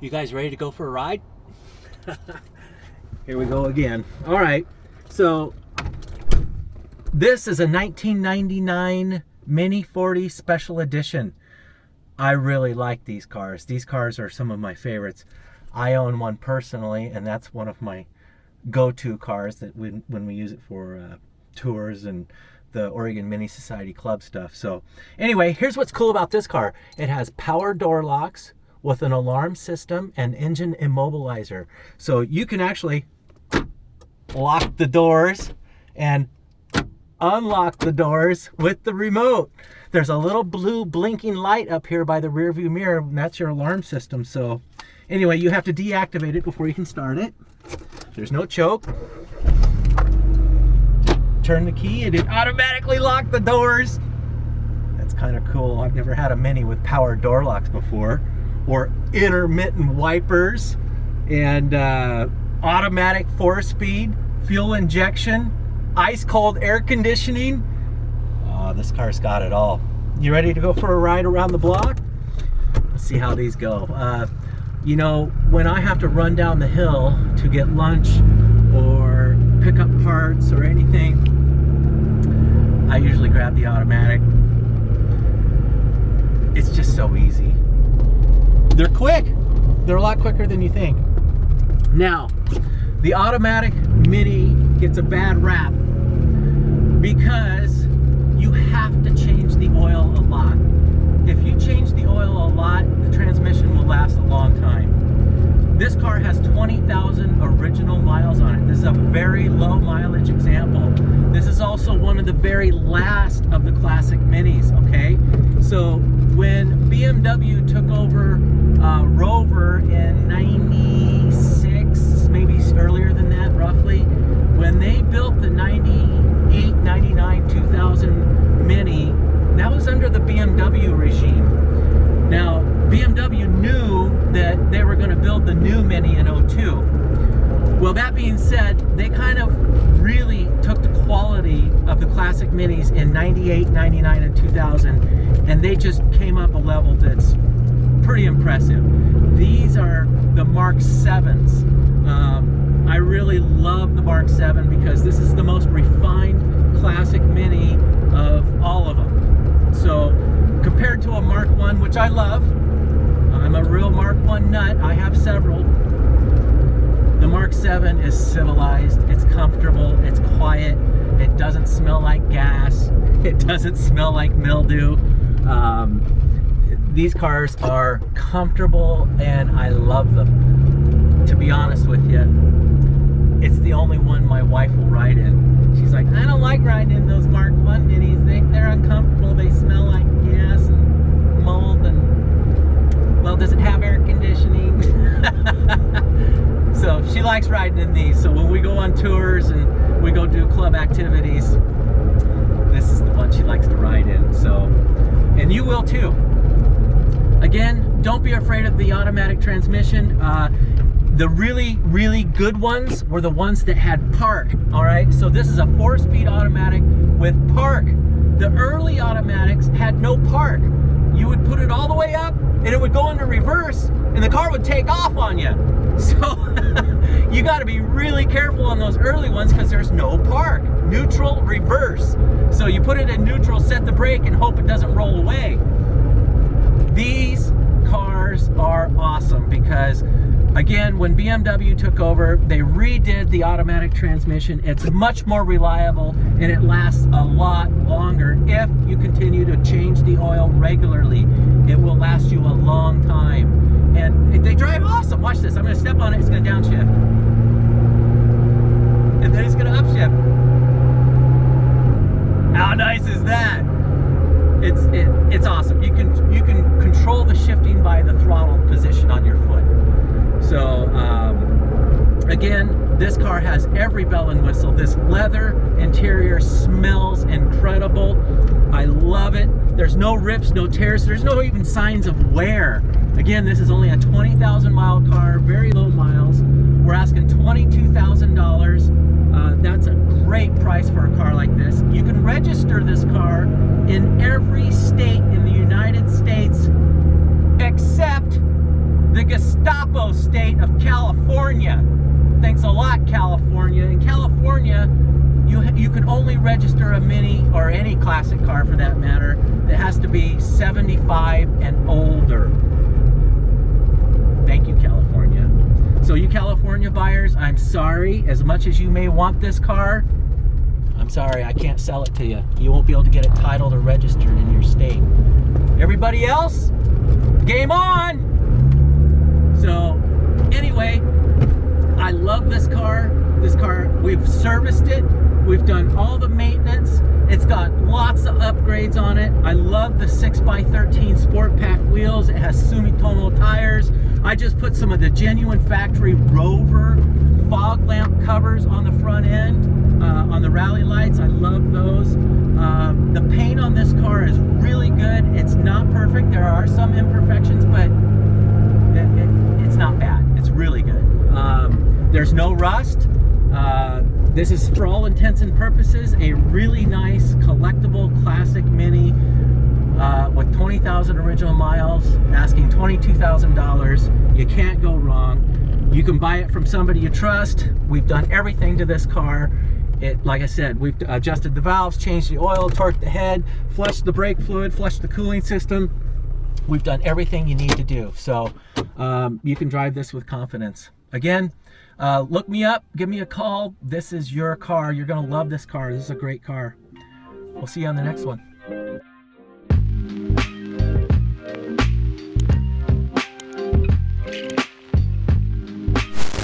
You guys ready to go for a ride? Here we go again. All right, so this is a 1999 Mini 40 Special Edition. I really like these cars. These cars are some of my favorites. I own one personally, and that's one of my go-to cars that when we use it for tours and the Oregon Mini Society Club stuff. So anyway, here's what's cool about this car. It has power door locks with an alarm system and engine immobilizer. So you can actually lock the doors and unlock the doors with the remote. There's a little blue blinking light up here by the rear view mirror, and that's your alarm system. So anyway, you have to deactivate it before you can start it. There's no choke. Turn the key and it automatically locked the doors. That's kind of cool. I've never had a Mini with power door locks before, or intermittent wipers, and automatic 4-speed, fuel injection, ice cold air conditioning. Oh, this car's got it all. You ready to go for a ride around the block? Let's see how these go. You know, when I have to run down the hill to get lunch or pick up parts or anything, I usually grab the automatic. It's just so easy. They're quick. They're a lot quicker than you think. Now, the automatic Mini gets a bad rap because you have to change the oil a lot. If you change the oil a lot, the transmission will last a long time. This car has 20,000 original miles on it. This is a very low mileage example. This is also one of the very last of the classic Minis, okay? So when BMW took over Rover in 96, maybe earlier than that roughly, when they built the 98, 99, 2000 Mini, that was under the BMW regime. Now, BMW knew that they were going to build the new Mini in 02. Well, that being said, they kind of really took the quality of the classic Minis in 98, 99, and 2000, and they just came up a level that's pretty impressive. These are the Mark 7s. I really love the Mark 7 because this is the most refined classic Mini of all of them. So compared to a Mark 1, which I love, I'm a real Mark 1 nut, I have several. The Mark 7 is civilized, it's comfortable, it's quiet, it doesn't smell like gas, it doesn't smell like mildew. These cars are comfortable and I love them. To be honest with you, it's the only one my wife will ride in. She's like, I don't like riding in those Mark 1 Minis. They're uncomfortable, they smell like gas and mold, and, well, does it have air conditioning? So she likes riding in these. So when we go on tours and we go do club activities, this is the one she likes to ride in. So, and you will too. Again, don't be afraid of the automatic transmission. The really, really good ones were the ones that had park, all right? So this is a 4-speed automatic with park. The early automatics had no park. You would put it all the way up and it would go into reverse and the car would take off on you. So you gotta be really careful on those early ones because there's no park. Neutral, reverse. So you put it in neutral, set the brake, and hope it doesn't roll away. These cars are awesome because, again, when BMW took over, they redid the automatic transmission. It's much more reliable and it lasts a lot longer if you continue to change the oil regularly. It will last you a long time. And they drive awesome. Watch this. I'm going to step on it. It's going to downshift. And then it's going to upshift. How nice is that? It's awesome. You can control the shifting by the throttle position on your foot. So again, this car has every bell and whistle. This leather interior smells incredible. I love it. There's no rips, no tears. There's no even signs of wear. Again, this is only a 20,000 mile car, very low miles. We're asking $22,000. That's a great price for a car like this. You can register this car in every state in the United States except the Gestapo state of California. Thanks a lot, California. In California, you can only register a Mini, or any classic car for that matter, that has to be 75 and older. Thank you, California. So you California buyers, I'm sorry. As much as you may want this car, I'm sorry, I can't sell it to you. You won't be able to get it titled or registered in your state. Everybody else, game on! So, anyway, I love this car. This car, we've serviced it. We've done all the maintenance. It's got lots of upgrades on it. I love the 6x13 Sport Pack wheels. It has Sumitomo tires. I just put some of the genuine factory Rover fog lamp covers on the front end, on the rally lights. I love those. The paint on this car is really good. It's not perfect. There are some imperfections, but it's not bad. It's really good. There's no rust. This is, for all intents and purposes, a really nice collectible classic Mini with 20,000 original miles, asking $22,000. You can't go wrong. You can buy it from somebody you trust. We've done everything to this car. Like I said, we've adjusted the valves, changed the oil, torqued the head, flushed the brake fluid, flushed the cooling system. We've done everything you need to do. So you can drive this with confidence. Again, look me up, give me a call. This is your car. You're gonna love this car. This is a great car. We'll see you on the next one.